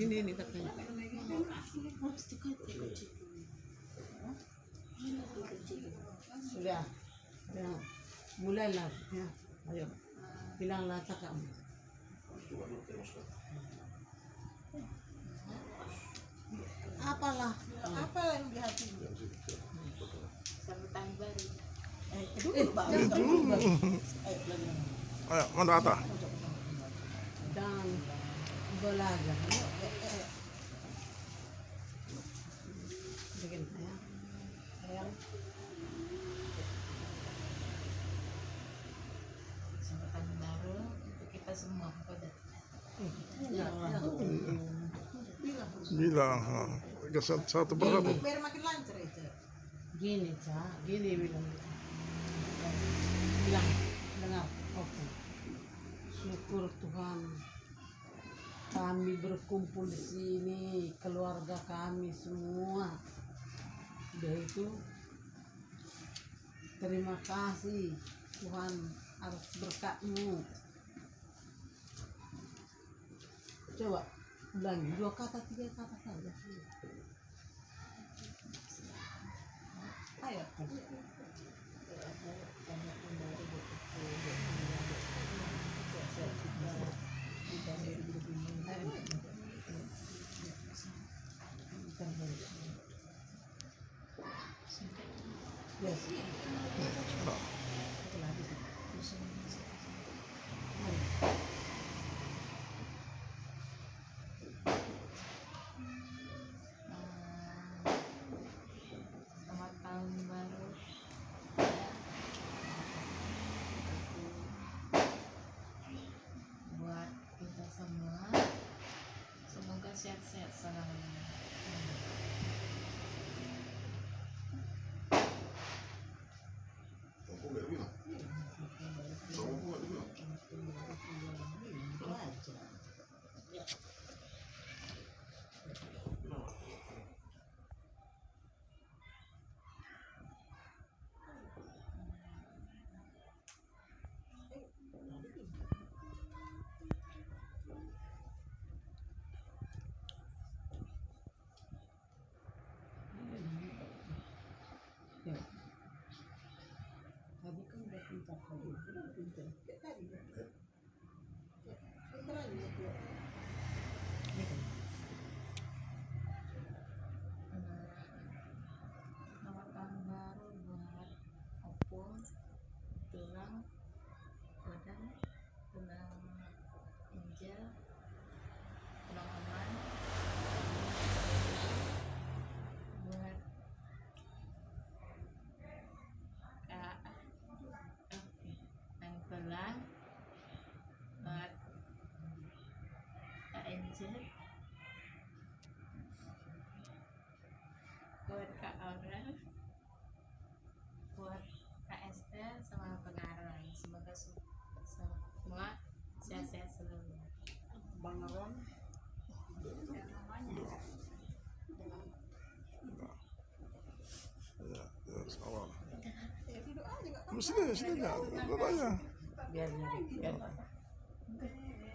ini katanya. Sudah. Ya. Mulailah ya. Ayo. Bilanglah cakap. Apalah yang di hati. Sambutan baru. Ayo, mana ata? Dan belajar. Bikin ya. Sayang. Sambutan baru untuk kita semua pada. Bilang, satu persatu. Biar makin lancar itu. Gini, Cak. Gini bilang. Bilang, dengar. Oke. Syukur Tuhan. Kami berkumpul di sini, keluarga kami semua. Udah itu. Terima kasih Tuhan atas berkat-Mu. Coba ulangi 2 kata 3 kata saja. Ayo. Yes. Selamat tahun baru buat kita semua. Semoga sehat-sehat selalu. Tadi kan udah pintar tadi. Udah pintar. Tadi. Pintar aja ya. Selamat tahun baru buat Opung, Tulang, Godang, Tulang Angel, Tulang Aman, buat Kak Angkelan, buat Kak Angel, buat Kak Aura, buat Kak Esther sama pengarang. Semoga semua sehat-sehat selalu. Bang Ron. Ya, sama. Sini aja, duduk aja. Biar.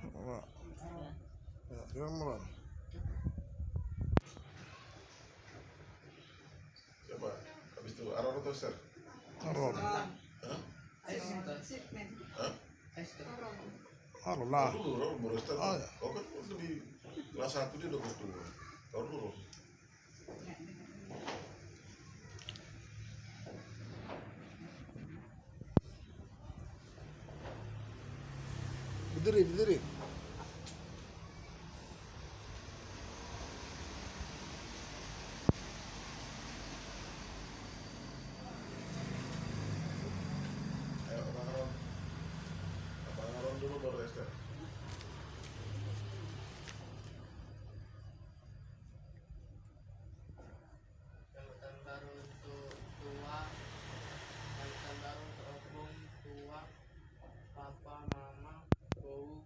Sama. Ya, yang mana? Coba, habis itu Aron atau Esther? Aron. Hah? Aron lah. Dulu, Aron baru Esther. Oh, ya. Kau kan lebih kelas 1 dia udah ketua. Kau dulu. Berdiri. Ayo, Abang Aron. Abang Aron dulu baru Esther. Selamat baru untuk tua, selamat baru untuk opung, tua, papa, mama, bau,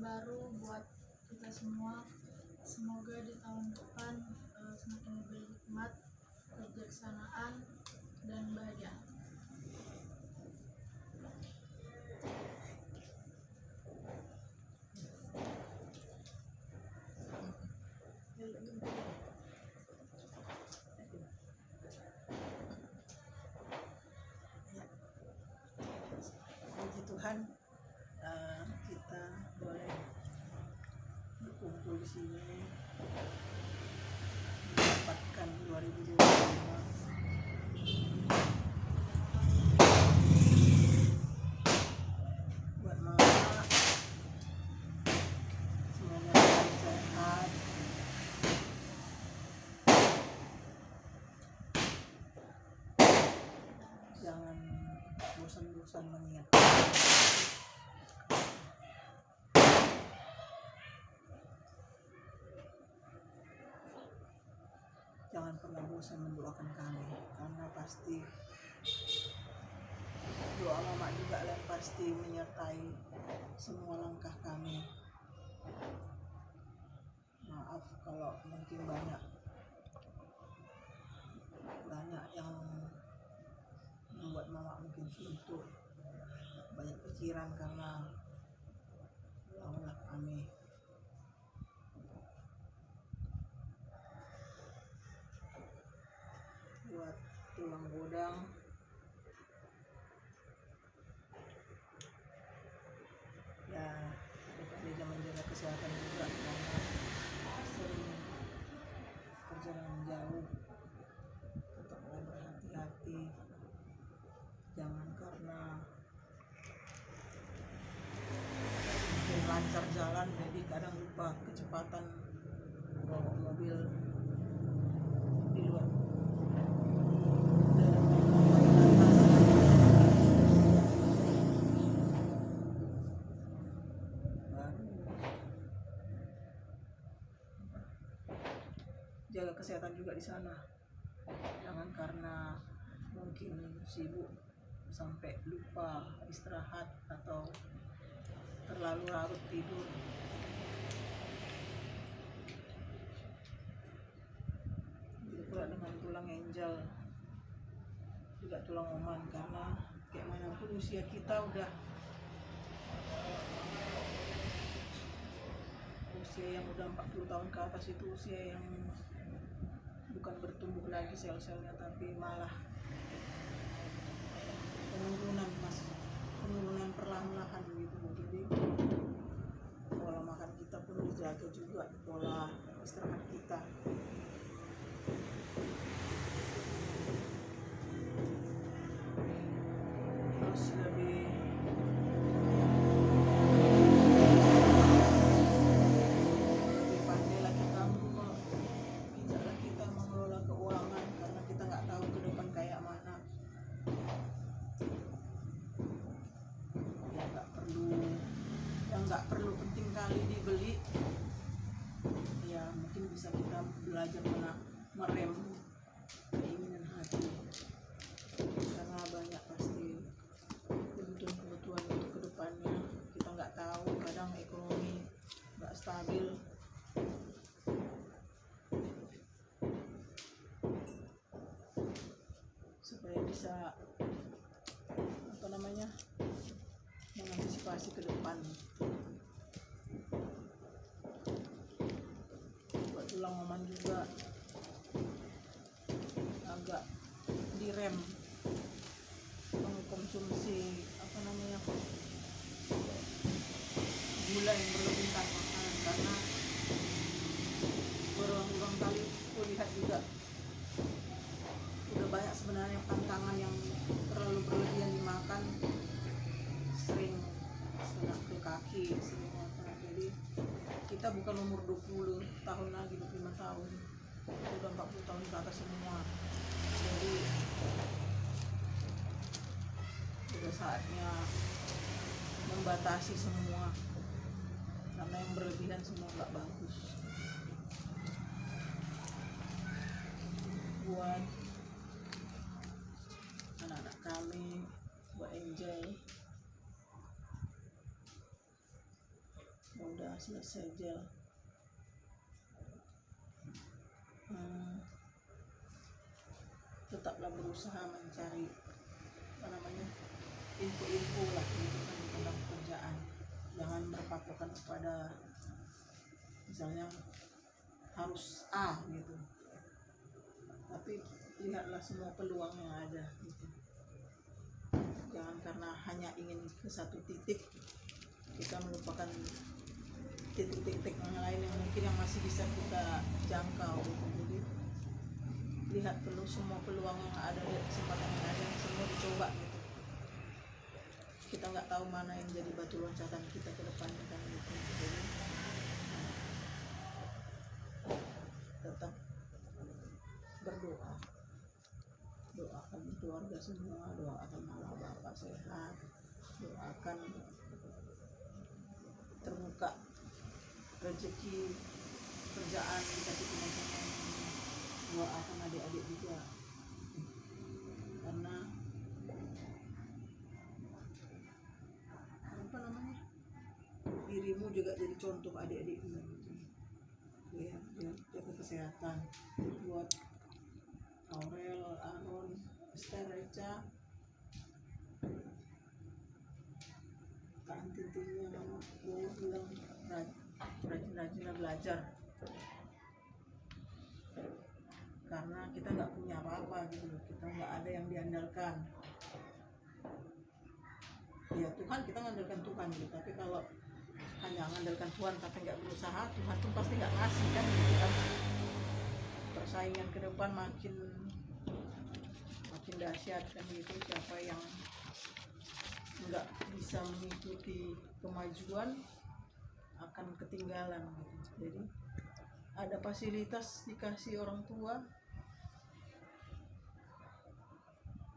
baru buat kita semua. Semoga di tahun depan semakin lebih hikmat, kebijaksanaan, dan bahagia. Puji Tuhan, kita boleh berkumpul di sini mendapatkan 2025 buat mama. Semoga selalu sehat, jangan bosan-bosan mengingat. Jangan pernah bosan mendoakan kami, karena pasti doa mama juga yang pasti menyertai semua langkah kami. Maaf kalau mungkin banyak yang membuat mama mungkin suntuk, banyak pikiran karena ulah kami. Buat tulang godang, ya dia menjaga kesehatan juga karena sering perjalanan jauh. Tetaplah berhati-hati, jangan karena mungkin lancar jalan jadi kadang lupa kecepatan bawa mobil di luar. Jaga kesehatan juga di sana, jangan karena mungkin sibuk sampai lupa istirahat atau terlalu larut tidur. Begitu pula dengan tulang angel, juga tulang oman, karena kayak manapun usia kita udah usia yang udah 40 tahun ke atas, itu usia yang bukan bertumbuh lagi sel-selnya, tapi malah penurunan perlahan-lahan gitu. Jadi pola makan kita pun dijaga juga, pola istirahat kita. Terus lebih pandailah kita, bijaklah kita mengelola keuangan, karena kita nggak tahu ke depan kayak mana. Yang nggak perlu penting kali dibeli, ya mungkin bisa kita belajar merem keinginan hati, karena banyak pasti kebutuhan untuk kedepannya. Kita nggak tahu, kadang ekonomi nggak stabil. Supaya bisa mengantisipasi ke depan. Buat tulang oman juga agak direm mengkonsumsi gula yang berlebihan makanan, karena berulang-ulang kali aku lihat juga udah banyak sebenarnya pantangan yang terlalu berlebihan dimakan, sering kena ke kaki, sering mata. Jadi kita bukan umur 20 tahun lagi, 25 tahun, kita udah 40 tahun ke atas semua. Jadi udah saatnya membatasi semua, karena yang berlebihan semua nggak bagus. Buat anak-anak kami, buat Angel, mudah selesai gel. Tetaplah berusaha mencari info-info lah gitu kan tentang pekerjaan. Jangan berpatokan kepada misalnya harus A gitu, tapi lihatlah semua peluang yang ada gitu. Jangan karena hanya ingin ke satu titik kita melupakan titik-titik yang lain yang mungkin yang masih bisa kita jangkau gitu. Jadi lihat semua peluang yang ada, lihat kesempatan yang ada, semua dicoba gitu. Kita nggak tahu mana yang jadi batu loncatan kita ke depan kan gitu. Jadi tetap berdoa, doakan keluarga semua, doakan mama bapak sehat, doakan terbuka rezeki kerjaan, dikasih teman-teman, doakan adik-adik juga, karena dirimu juga jadi contoh adik-adikmu gitu. Ya, jaga kesehatan buat Aurel, Aaron, Esther, Eca, intinya gue bilang rajin-rajinlah belajar, karena kita nggak punya apa-apa gitu, kita nggak ada yang diandalkan. Ya Tuhan, kita mengandalkan Tuhan gitu, tapi kalau hanya mengandalkan Tuhan tapi nggak berusaha, Tuhan tuh pasti nggak ngasih kan gitu kan. Persaingan ke depan makin dahsyat kan gitu. Siapa yang nggak bisa mengikuti kemajuan akan ketinggalan gitu. Jadi ada fasilitas dikasih orang tua,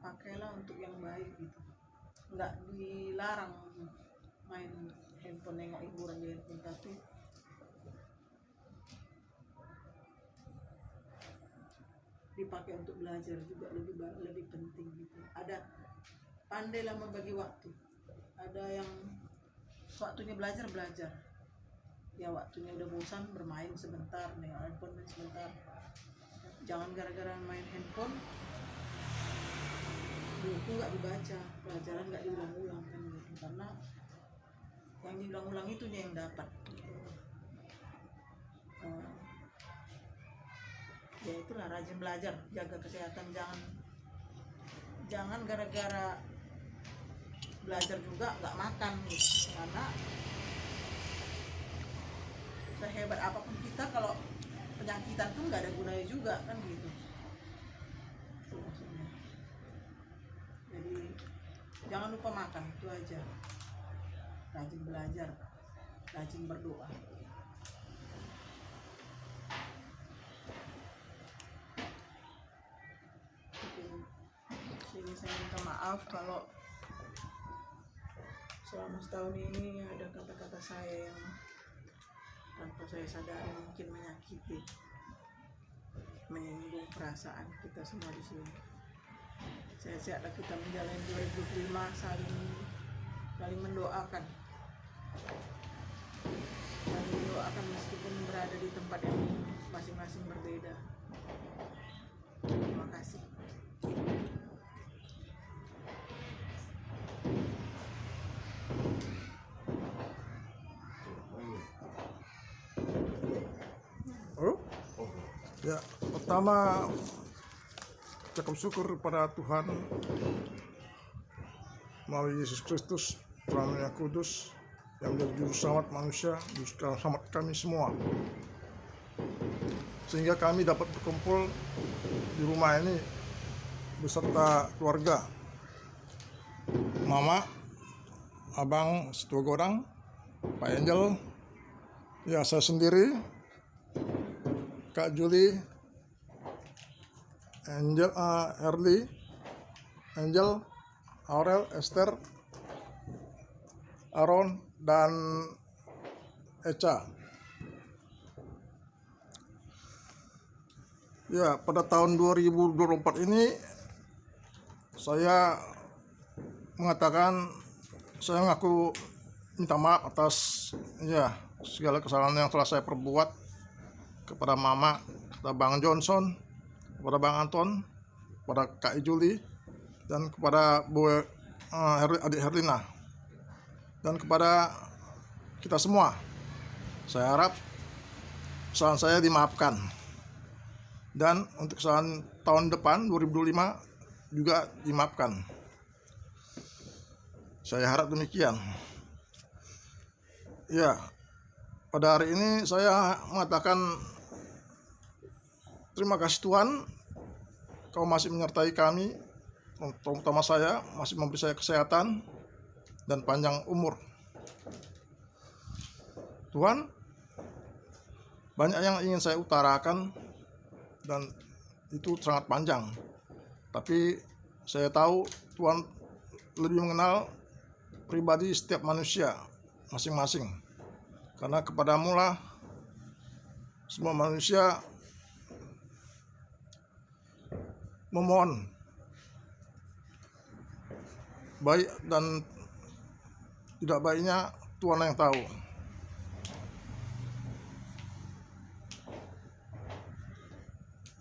pakailah untuk yang baik gitu. Nggak dilarang main handphone, nengok hiburan di handphone, tapi dipakai untuk belajar juga lebih penting gitu. Ada pandailah membagi waktu. Ada yang waktunya belajar, ya waktunya udah bosan bermain sebentar, nengok handphone sebentar. Jangan gara-gara main handphone buku nggak dibaca, pelajaran nggak diulang-ulang kan gitu. Karena yang diulang-ulang itu dia yang dapat. Ya itulah, rajin belajar, jaga kesehatan, jangan gara-gara belajar juga nggak makan gitu. Karena sehebat apapun kita, kalau penyakitan tuh nggak ada gunanya juga kan gitu. Itu maksudnya. Jadi jangan lupa makan, itu aja. Rajin belajar, rajin berdoa. Sini saya minta maaf kalau selama setahun ini ada kata-kata saya yang tanpa saya sadari mungkin menyakiti, menyinggung perasaan kita semua di sini. Sehat-sehatlah kita menjalani 2025, saling mendoakan, meskipun berada di tempat yang masing-masing berbeda. Terima kasih. Ya, pertama cukup syukur kepada Tuhan melalui Yesus Kristus, Tuhan yang kudus, yang menjadi juru selamat manusia, juru selamat kami semua, sehingga kami dapat berkumpul di rumah ini beserta keluarga, Mama, Abang setua godang, Pak Angel, ya saya sendiri, Kak Juli, Angel, Herli, Angel, Aurel, Esther, Aaron, dan Eca. Ya, pada tahun 2024 ini saya mengatakan, saya mengaku minta maaf atas segala kesalahan yang telah saya perbuat kepada Mama, kepada Bang Johnson, kepada Bang Anton, kepada Kak Ijuli, dan kepada adik Herlina, dan kepada kita semua. Saya harap kesalahan saya dimaafkan, dan untuk kesalahan tahun depan 2025 juga dimaafkan. Saya harap demikian. Ya, pada hari ini saya mengatakan terima kasih Tuhan, Kau masih menyertai kami, terutama saya, masih memberi saya kesehatan dan panjang umur. Tuhan, banyak yang ingin saya utarakan dan itu sangat panjang. Tapi saya tahu Tuhan lebih mengenal pribadi setiap manusia masing-masing. Karena kepadamu lah semua manusia memohon, baik dan tidak baiknya Tuhan yang tahu.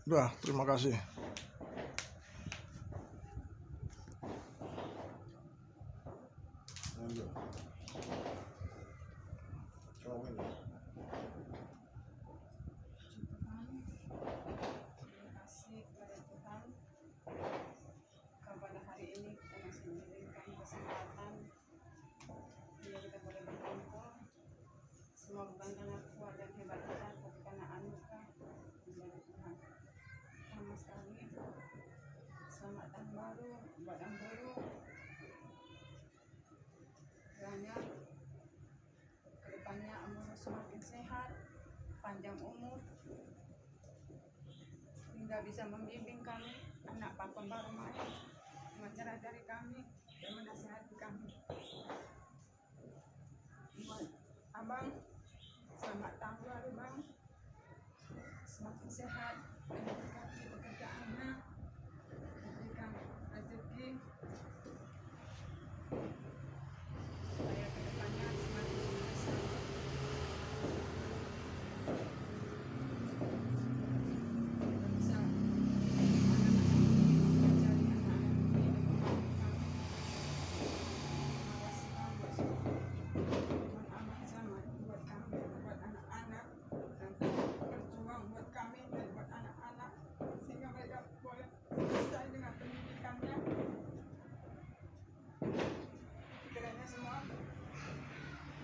Udah, terima kasih. Lanjut. Komen. Terima kasih kepada Tuhan, pada hari ini kita masih diberikan kesempatan biar kita boleh berkumpul. Semua bukan karena kuat dan hebat kita, tapi karena anugerah dari Tuhan. Sama sekali, selamat tahun baru buat yang baru. Kiranya kedepannya umur semakin sehat, panjang umur, hingga bisa membimbing kami, anak Pak Baru Maya, mengajari kami dan menasihati kami. Buat Abang, selamat tahun baru Bang, semakin sehat dan berkati pekerjaannya, diberikan rezeki supaya kedepannya semakin sukses. Bisa mencari anak-anak buat kami, buat anak-anak, dan berjuang buat kami dan buat anak-anak, sehingga mereka boleh selesai dengan pendidikannya. Kiranya semua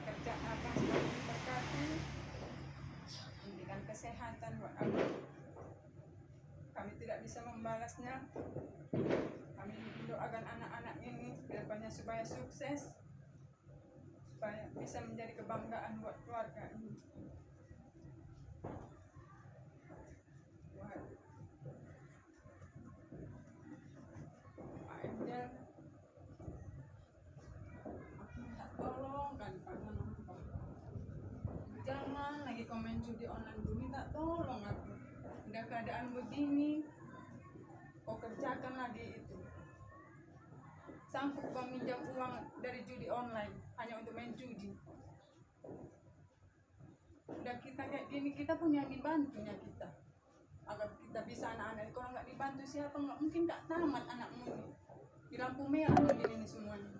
kerja Abang semakin diberkati, memberikan kesehatan buat Abang. Kami tidak bisa membalasnya. Kami mendoakan anak-anak ini kedepannya supaya sukses, supaya bisa menjadi kebanggaan buat keluarga ini. Buat Pak Angel, aku minta tolong kan Pak Manumpa, jangan lagi komen judi online dulu, minta tolong aku. Udah keadaan begini, kau kerjakan lagi itu. Sanggup kau minjam uang dari judi online hanya untuk main judi. Udah kita kayak gini, kita punya dibantunya kita, agar kita bisa anak-anak. Kalau nggak dibantu siapa, nggak mungkin tak tamat anakmu ini. Di lampu merah begini ini semuanya.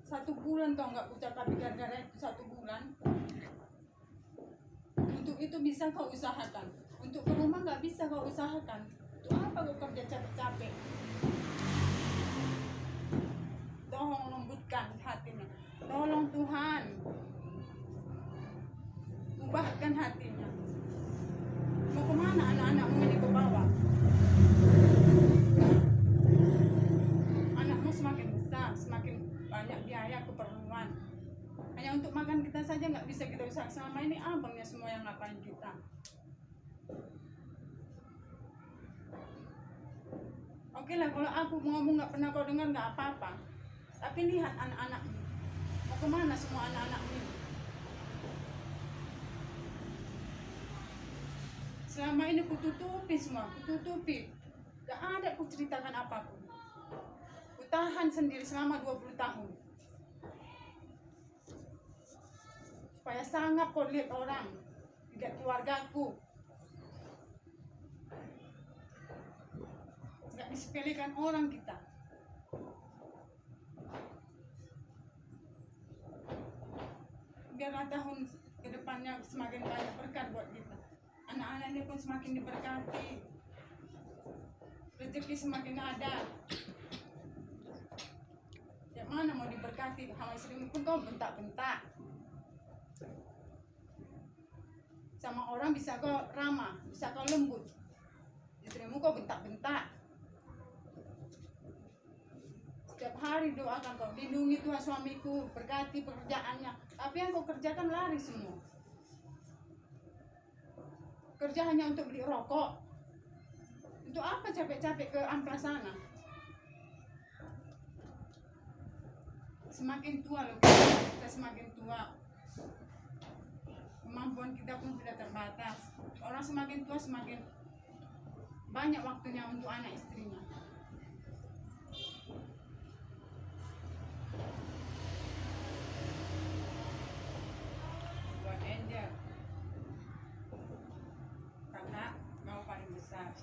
1 bulan kau nggak ucap, tapi gara-gara itu 1 bulan. Untuk itu bisa kau usahakan, untuk ke rumah nggak bisa kau usahakan. Untuk apa kau kerja capek-capek? Tolong lembutkan hatinya, tolong Tuhan ubahkan hatinya. Mau kemana anak-anakmu ini kau bawa? Anakmu semakin besar, semakin banyak biaya keperluan. Hanya untuk makan kita saja nggak bisa kita usaha. Selama ini abangnya semua yang ngapain kita. Oke lah, kalau aku ngomong nggak pernah kau dengar nggak apa-apa. Tapi lihat anak-anakmu, mau kemana semua anak-anakmu ini? Selama ini kututupi semua, kututupi. Gak ada kuceritakan apapun. Kutahan sendiri selama 20 tahun. supaya sangat kau lihat orang, lihat keluargaku. Nggak disepelekan orang kita. Biarlah tahun ke depannya semakin banyak berkat buat kita. Anak-anak ini pun semakin diberkati. Rezeki semakin ada. Yang mana mau diberkati, sama istrimu pun kau bentak-bentak. Sama orang bisa kau ramah, bisa kau lembut. Istrimu kau bentak-bentak. Setiap hari doakan kau, lindungi Tuhan suamiku, berkati pekerjaannya. Tapi yang kau kerjakan lari semua. Kerja hanya untuk beli rokok. Untuk apa capek-capek ke amplas sana? Semakin tua loh, kita semakin tua. Kemampuan kita pun sudah terbatas. Orang semakin tua semakin banyak waktunya untuk anak istrinya. Buat Angel, kakak mau paling besar.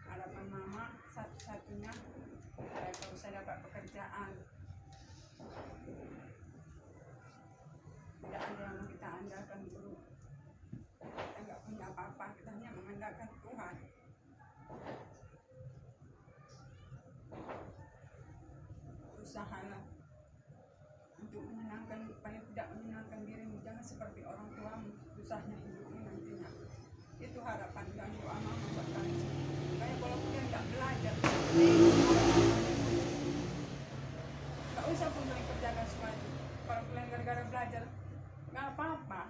Harapan mama satu-satunya supaya kau bisa dapat pekerjaan. Tidak ada yang kita andalkan dulu. Kita nggak punya apa-apa, kita hanya mengandalkan Tuhan. Usahalah untuk menyenangkan, paling tidak menyenangkan dirimu. Jangan seperti orang tuamu, susahnya hidupnya nantinya. Itu harapan dan doa mama buat kalian. Supaya kalau kalian nggak belajar, nggak usah pun kalian kerjakan semuanya. Kalau kalian gara-gara belajar, nggak apa-apa.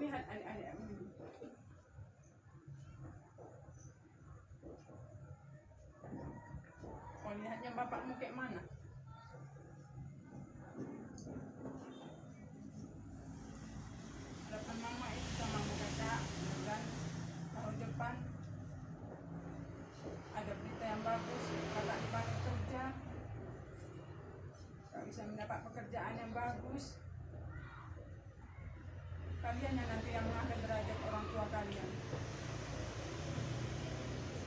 Lihat adik-adik ini. Kau lihatnya bapakmu kayak mana? Harapan mama itu sama kakak, dan tahun depan ada berita yang bagus, kakak dipanggil kerja, kak bisa mendapat pekerjaan yang bagus. Kalian yang nanti yang mengangkat derajat orang tua kalian.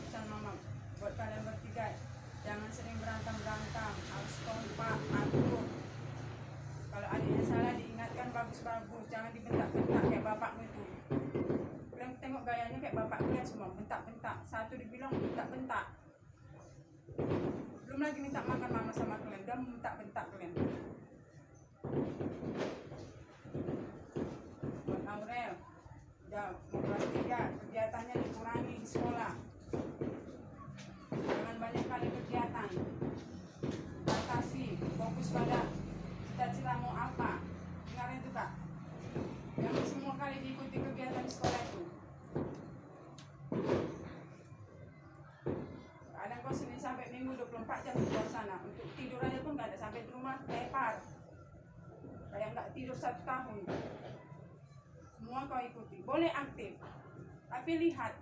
Pesan mama buat kalian bertiga, jangan sering berantem-berantem, harus kompak, atur. Kalau adiknya salah diingatkan bagus-bagus, jangan dibentak-bentak kayak bapakmu itu. Kalian tengok gayanya kayak bapak kalian semua, bentak-bentak. Satu dibilang bentak-bentak. Belum lagi minta makan mama sama kalian, dan bentak-bentak kalian. Buat Aurel, udah mau kelas 3, kegiatannya dikurangi di sekolah. Jangan banyak kali kegiatan. Batasi, fokus pada cita-cita mau apa. Dengar itu kak. Jangan semua kali diikuti kegiatan di sekolah itu. Kadang kau Senin sampai Minggu 24 jam di luar sana. Untuk tidur aja pun nggak ada, sampai di rumah tepar. Kayak nggak tidur 1 tahun. Semua kau ikuti. Boleh aktif, tapi lihat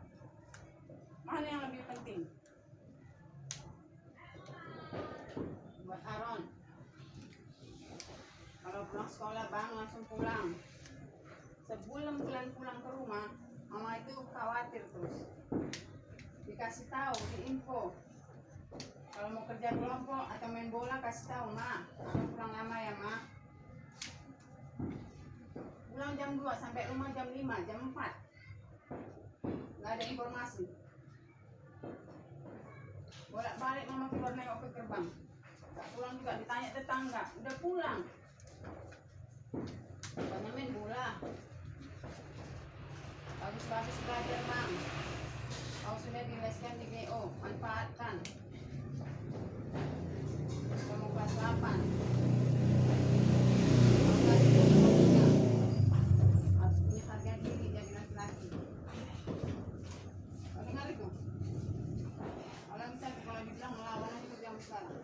mana yang lebih penting. Buat Aaron, kalau pulang sekolah bang langsung pulang. Sebelum kalian pulang ke rumah, mama itu khawatir terus. Dikasih tahu, diinfo. Kalau mau kerja kelompok atau main bola kasih tahu, ma. Aku pulang lama ya, ma. Pulang jam 2 sampai rumah jam 5, jam 4. Nggak ada informasi. Bolak-balik mama keluar nengok ke gerbang. Nggak pulang juga, ditanya tetangga, udah pulang. Pokoknya main bola. Bagus-bagus belajar bang. Kau sudah dileskan di GO, manfaatkan. Kamu kelas 8. Harus punya harga diri jadi laki-laki. Kau dengar itu? Orang bisa kalau dibilang melawan itu jam sekarang.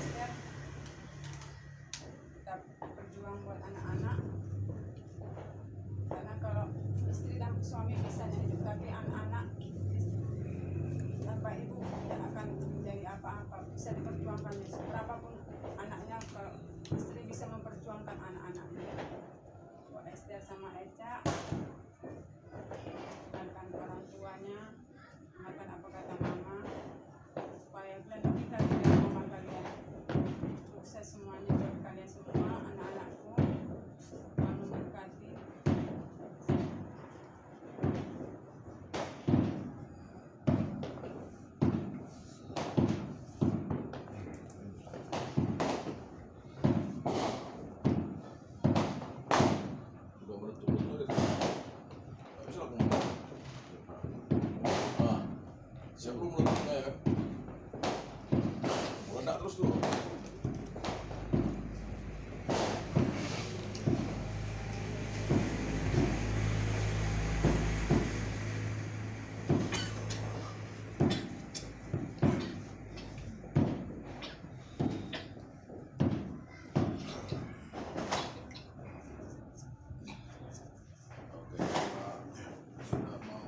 SPA uang buat anak-anak. Karena kalau istri dan suami bisa hidup, tapi anak-anak tanpa ibu tidak akan menjadi apa-apa. Bisa diperjuangkan berapapun anaknya, kalau istri bisa memperjuangkan anak-anaknya. Buat Esther sama Eca, dengarkan orang tuanya, dengarkan apa kata mama, supaya kalian lebih lagi dari mama kalian. Sukses semuanya buat kalian semua, anak-anakku. Tuhan memberkati. Udah betul-betul itu. Nggak bisa aku ngomong. Ah, siap lu meledaknya ya kan? Meledak terus tuh. Oke, kita sudah mau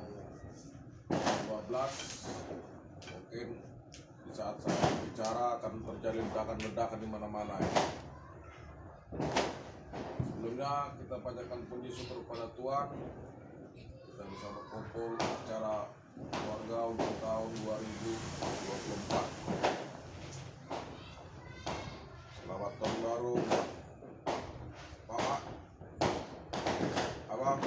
12. Mungkin di saat saya bicara akan terjadi ledakan-ledakan di mana-mana ya. Sebelumnya kita panjatkan puji syukur kepada Tuhan, kita bisa berkumpul acara keluarga untuk tahun 2024. Selamat tahun baru Mama, Abang,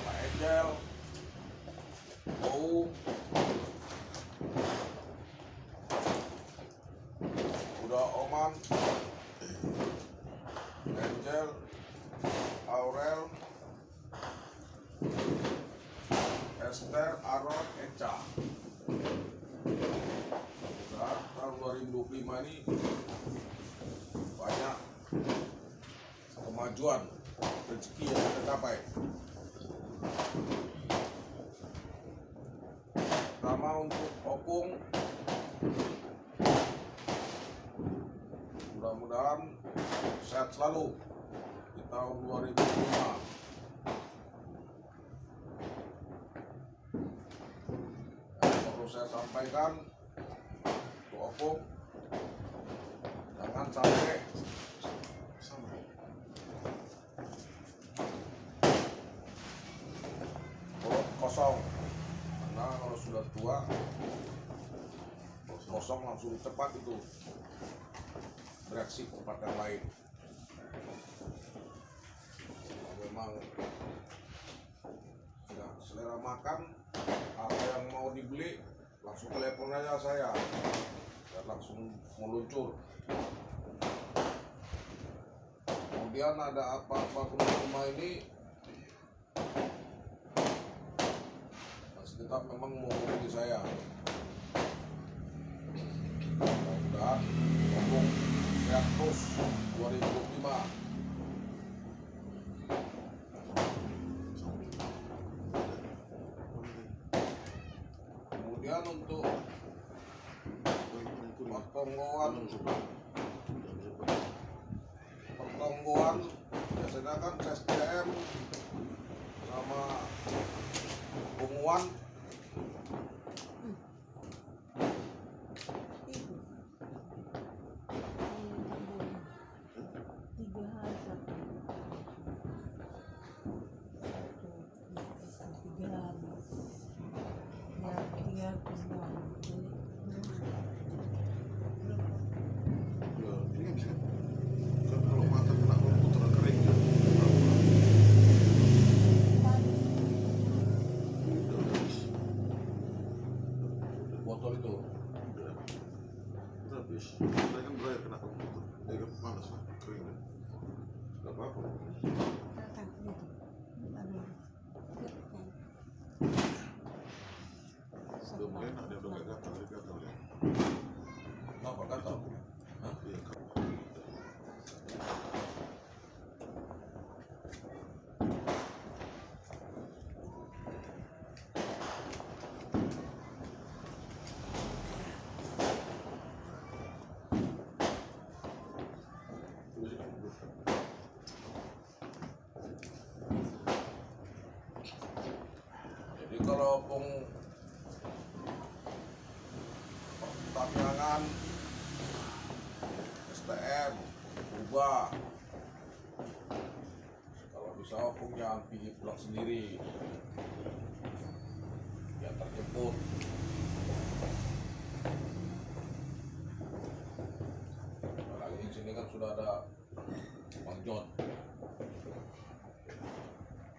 Pak Angel, Bau, Uda Oman, Angel, Aurel, Esther, Aaron, Eca. Mudah tahun 2025 ini banyak kemajuan rezeki yang kita capai. Pertama untuk Opung, mudah-mudahan sehat selalu di tahun 2005. Yang perlu saya sampaikan untuk Opung, jangan sampai perut kosong, karena kalau sudah tua perut kosong langsung cepat itu bereaksi ke tempat yang lain. Memang tidak selera makan, apa yang mau dibeli langsung telepon aja saya dan langsung meluncur. Kemudian ada apa-apa pun di rumah ini masih tetap memang menghubungi saya. Mudah-mudahan ngomong sehat terus 2005. Kemudian untuk pertonggoan biasanya kan SDM sama pengumuman botol itu. Habis, saya kan berair kena komputer, dia panas, kering. Gak apa-apa. Udah mulai enak, dia udah gak gatal, dia gatal ya. Kenapa gatal? Hah? Iya, kan. opung pertambangan STM ubah. Kalau bisa opung jangan pergi pulang sendiri, ya terjemput. Apalagi di sini kan sudah ada Bang John,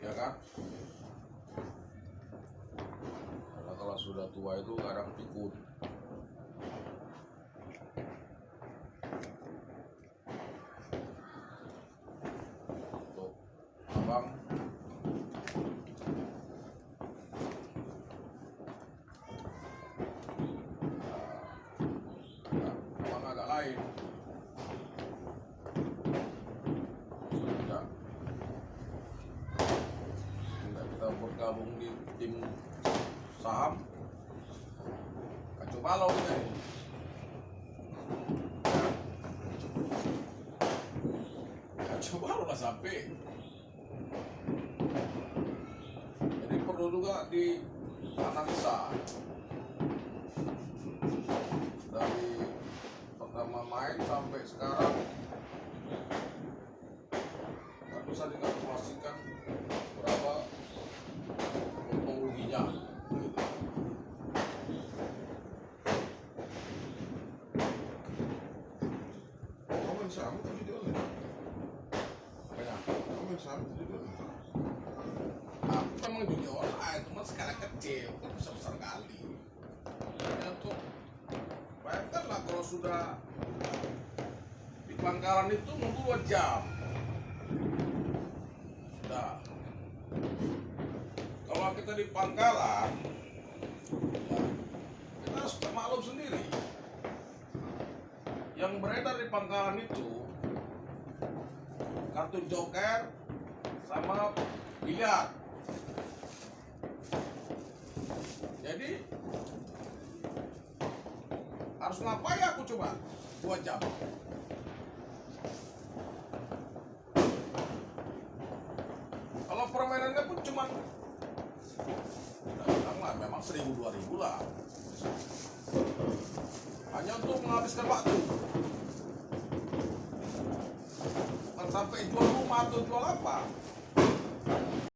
ya kan? Karena kalau sudah tua itu kadang pikun. Untuk abang, abang agak lain. Kita bergabung di tim saham kacau balau kita ini. Kacau balau lah sampai. Jadi perlu juga dianalisa dari pertama main sampai sekarang. Nggak bisa dikalkulasikan berapa untung ruginya gitu. Kamu main saham atau video online? Makanya Kamu main saham atau video online? aku memang judi online, cuma skala kecil, kan besar-besar kali. Ya tuh, bayangkanlah kalau sudah di pangkalan itu nunggu 2 jam. Nah, kalau kita di pangkalan, ya, kita harus maklum sendiri. Yang beredar di pangkalan itu kartu joker sama biliar. Jadi harus ngapain aku coba 2 jam? Kalau permainannya pun cuman lah, memang 1.000-2.000 lah. Hanya untuk menghabiskan waktu. Bukan sampai jual rumah atau jual apa.